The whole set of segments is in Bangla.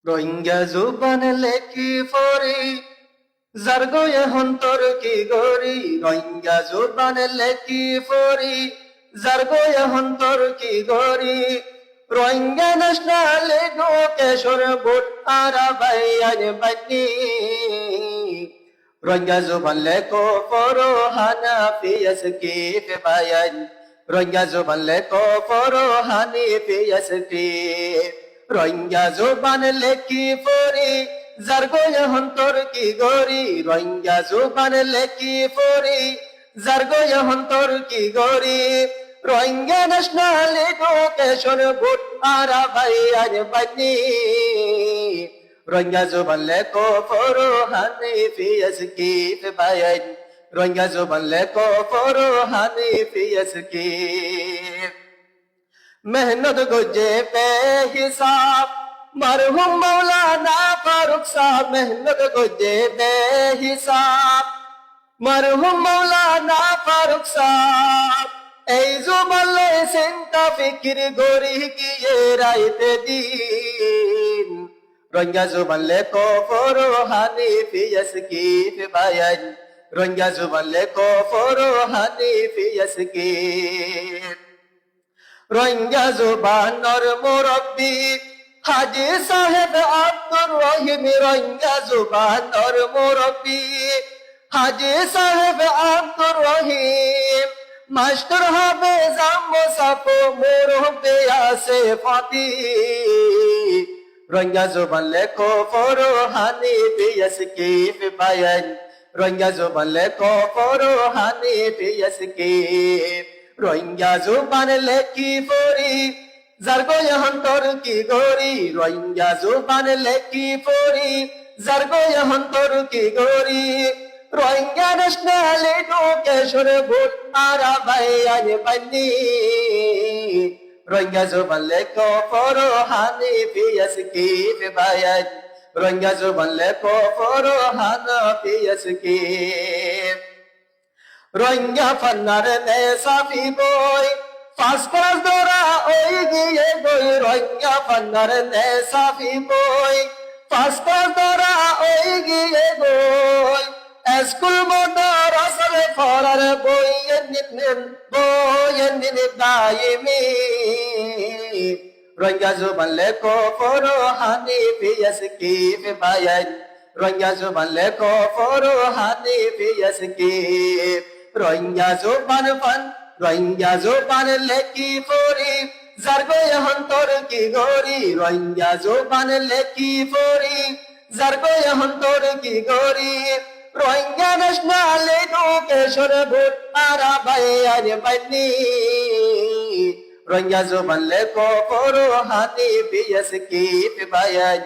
রোহিঙ্গা জুবান লেকি ফরি জারগয়ে হন্তর কি গরি রোহিঙ্গা জুবান লেকি ফরি জারগয়ে হন্তর কি গরি রোহিঙ্গা ন্যাশনাল এডুকেশন বোর্ড আরা বাইয়ান বানি রোহিঙ্গা জুবান লেকো ফরো হানাফিয়াস কি বায়ান রোহিঙ্গা জুবান লেকো ফরো হানিফিয়াস কি রোহিঙ্গা জুবান লেকি ফরি জারগয়ে হন্তর কি গরি রোহিঙ্গা জুবান লেকি ফরি জারগয়ে হন্তর কি গরি রোহিঙ্গা ন্যাশনাল এডুকেশন বোর্ড আরা বাইয়ান বানি রোহিঙ্গা জুবান লেকো ফরো হানিফিয়াস কি বায়ান রোহিঙ্গা জুবান লেকো ফরো হানিফিয়াস কি मेहनत गुजे बेहिसाब मरहुम मौलाना फारूक साहब मेहनत गुजे बेहिसाब मरहुम मौलाना फारूक साहब এই জুবালে চিন্তা ফিকির গড়ি গিয়ে রাইতে দিন রোহিঙ্গা জুবান লেকো ফরো হানিফিয়াস কি বায়ান রোহিঙ্গা জুবান লেকো ফরো হানিফিয়াস কি রোহিঙ্গা জুবানর মুরব্বী হাজী সাহেব আব্দুর রহিম রোহিঙ্গা জুবানর মুরব্বী হাজী সাহেব আব্দুর রহিম মাস্টার হবে জামসাফো মুরব্বী আছে ফাতি রোহিঙ্গা জুবান লেকো ফরো হানিফিয়াস কি বায়ান রোহিঙ্গা জুবান লেকো ফরো হানিফিয়াস কি রোহিঙ্গা জুবান লেকি ফরি জারগয়ে হন্তর কি গরি রোহিঙ্গা জুবান লেকি ফরি জারগয়ে হন্তর কি গরি রোহিঙ্গা ন্যাশনাল এডুকেশন বোর্ড আরা বাইয়ান বানি রোহিঙ্গা জুবান লেকো ফরো হানিফিয়াস কি বায়ান রোহিঙ্গা জুবান লেকো ফরো হানিফিয়াস কি রোহিঙ্গা ফান্নার নে সাফি বই ফার্স্ট ক্লাস দরা ওই গিয়ে বই রোহিঙ্গা ফান্নার নে সাফি বই ফার্স্ট ক্লাস দরা ওই গিয়ে বই স্কুল মাদ্রাসার ফরার বই নিন দাইমি রোহিঙ্গা জুবান লেকো ফরো হানিফিয়াস কি বায়ান রোহিঙ্গা জুবান লেকো ফরো হানিফিয়াস কি রোহিঙ্গা জুবান ফান রোহিঙ্গা জুবান লেকি ফরি জারগয়ে হন্তর কি গরি রোহিঙ্গা জুবান লেকি ফরি জারগয়ে হন্তর কি গরি রোহিঙ্গা ন্যাশনাল এডুকেশন বোর্ড আরা বাইয়ান বানি রোহিঙ্গা জুবান লেকো ফরো হানিফিয়াস কি বায়ান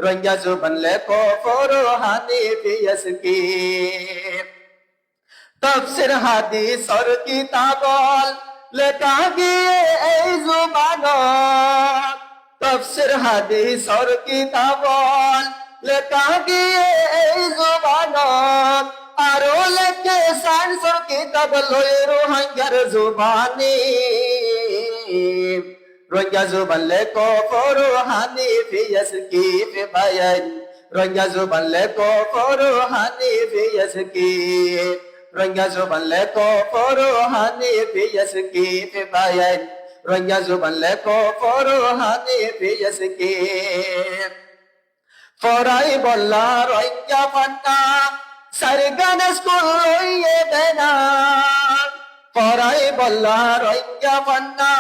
রোহিঙ্গা জুবান লেকো ফরো হানিফিয়াস কি তফসির হাদিস আর কিতাবল লেখা গিয়ে এই জুবানত তফসির হাদিস আর কিতাবল লেখা গিয়ে এই জুবানত আরো লেখে সায়েন্স আর কিতাব লয়ে রোহিঙ্গার জুবানি রোহিঙ্গা জুবান লেকো ফরো হানিফিয়াস কি বায়ান রোহিঙ্গা জুবান লেকো ফরো হানিফিয়াস কি রোহিঙ্গা জুবান লেকো ফরো হানিফিয়াস কি বায়ান রোহিঙ্গা জুবান লেকো ফরো হানিফিয়াস কি ফরাই বল্লা রোহিঙ্গা ফান্না সারগান স্কুল লইয়ে বেনা ফরাই বল্লা রোহিঙ্গা ফান্না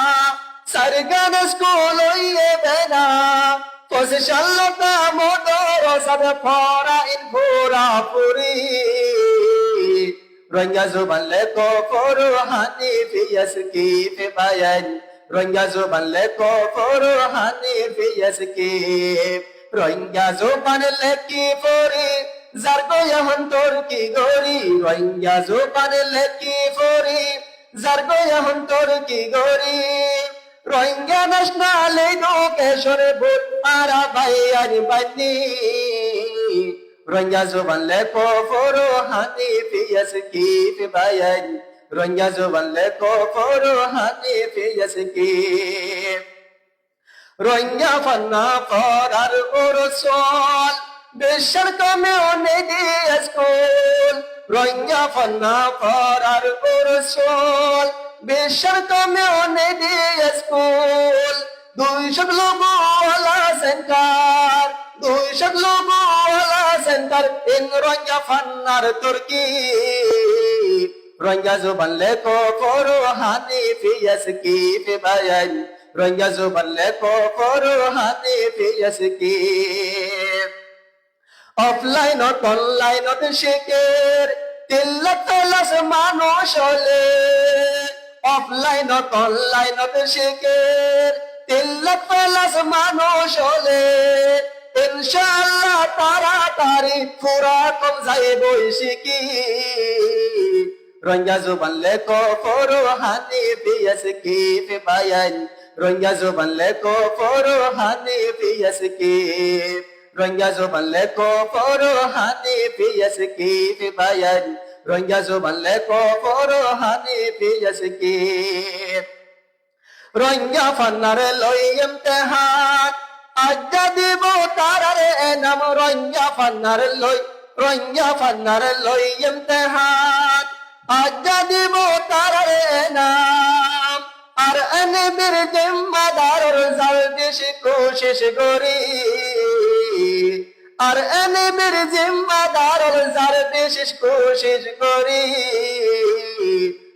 সারগান স্কুল লইয়ে বেনা পজিশন লতা মাদ্রাসা ফরা ইন পুরা পুরি রোহিঙ্গা জুবান লেকো ফরো হানিফিয়াস কি বায়ান রোহিঙ্গা জুবান লেকো ফরো হানিফিয়াস কি রোহিঙ্গা জুবান লেকি ফরি জারগয়ে হন্তর কি গরি রোহিঙ্গা জুবান লেকি ফরি জারগয়ে হন্তর কি গরি রোহিঙ্গা ন্যাশনাল এডুকেশন বোর্ড আরা বাইয়ান বানি রোহিঙ্গা জুবান লেকো ফরো হানিফিয়াস কি বায়ান রোহিঙ্গা জুবান লেকো ফরো হানিফিয়াস কি রোহিঙ্গা ফান্না পড়ার ওরসল বিশ্বের কমেও নেই দিয়ে স্কুল রোহিঙ্গা ফান্না পড়ার ওরসল বিশ্বের কমেও নেই দিয়ে স্কুল 200 লোগওয়ালা সেন্টার 200 লোগওয়ালা সেন্টার ইন রোহিঙ্গা ফান্নার তুর্কি রোহিঙ্গা জুবান লেখো পড়ো হানিফি ইয়াসকিফ বায়ান রোহিঙ্গা জুবান লেখো পড়ো হানিফি ইয়াসকিফ অফলাইনত অনলাইনত শিখের তিল্লাত তলাস মানুষ হলে অফলাইনত অনলাইনত শিখের তিল্লাত তলাস মানুষ হলে ইনশাআল্লাহ তাড়াতাড়ি পুরা কম যাইবই শিখি রোহিঙ্গা জুবান লেখো পড়ো হানিফি ইয়াসকিফ বায়ান রোহিঙ্গা জুবান লেখো পড়ো হানিফি ইয়াসকিফ রোহিঙ্গা জুবান লেখো পড়ো হানিফি ইয়াসকিফ বায়ান রোহিঙ্গা জুবান লেখো পড়ো হানিফি ইয়াসকিফ রোহিঙ্গা ফান্নার লই ইমতিহান আজ্জা দিব তারারে নাম রোহিঙ্গা ফান্নার লই ইমতিহান আজ্জা দিব তারারে নাম আর এনবির জিম্মাদারর জাল দেশ কোশিশ করি আর এনবির জিম্মাদারর জাল দেশ কোশিশ করি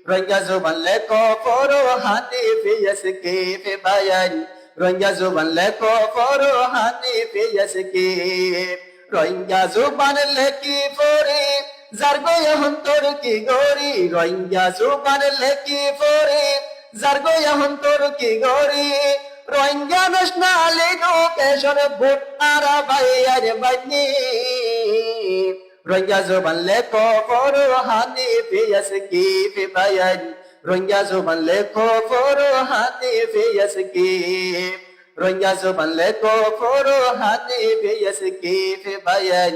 রোহিঙ্গা জুবান লেখো পড়ো হানিফি ইয়াসকিফ বায়ান রোহিঙ্গা জুবান লেখো পড়ো হানিফি ইয়াসকিফ রোহিঙ্গা জুবান লেখি পড়ি যার গয় অন্তর কি গরি রোহিঙ্গা জুবান লেখি পড়ি যার গয় অন্তর কি গরি রোহিঙ্গা ন্যাশনাল এডুকেশন বুট আরা বাইয়ার বানি রোহিঙ্গা জুবান লেখো পড়ো হানিফি ইয়াসকিফ বায়ান রোহিঙ্গা জুবান লেখো পড়ো হানিফি ইয়াসকিফ রোহিঙ্গা জুবান লেখো পড়ো হানিফি ইয়াসকিফ বায়ান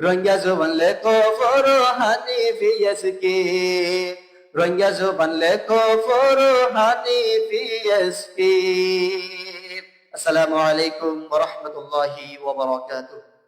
রোহিঙ্গা জুবান লেখো পড়ো হানিফি ইয়াসকিফ রোহিঙ্গা জুবান লেখো পড়ো হানিফি ইয়াসকিফ আসসালামু আলাইকুম ওয়া রাহমাতুল্লাহি ওয়া বারাকাতুহু